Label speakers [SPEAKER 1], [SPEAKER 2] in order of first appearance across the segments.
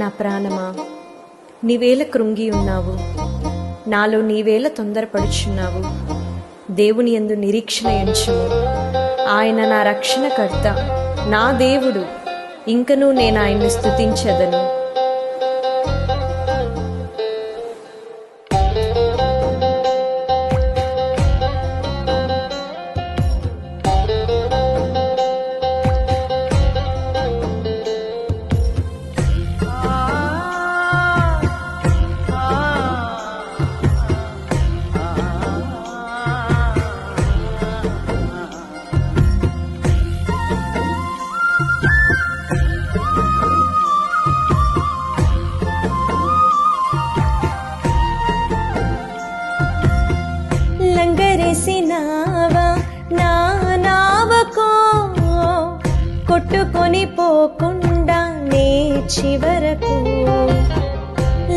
[SPEAKER 1] నా ప్రాణమా, నీవేళ కృంగి ఉన్నావు, నాలో నీవేళ తొందరపడుచున్నావు. దేవుని యందు నిరీక్షణ ఎంచుము, ఆయన నా రక్షణకర్త, నా దేవుడు, ఇంకనూ నేను ఆయన్ని స్తుతించెదను. లంగరేసినావా నా నావకో, కొట్టుకొని పోకుండా నే చివరకు.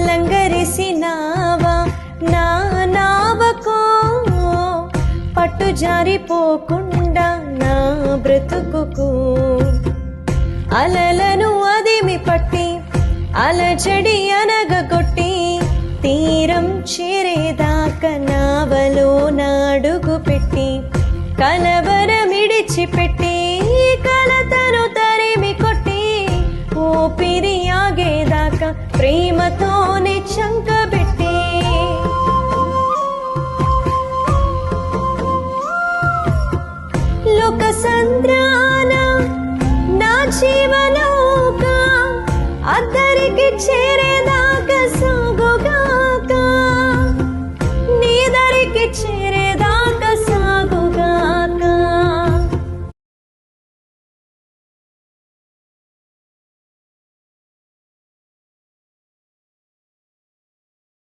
[SPEAKER 1] లంగరేసినావా నా నావకో, పట్టు జారిపోకుండా నా బ్రతుకుకు. అలలను అదిమి పట్టి అలజడి అనగొట్టి, తీరం చేరేదాకా నావలో నాడుగు పెట్టి, కలవరమిడిచిపెట్టి కలతను తరిమి కొట్టి, ఊపిరి ఆగేదాకా ప్రేమతోనే చంకబెట్టి. లోక సంద్రాన నా జీవనౌక అద్దరికి చేర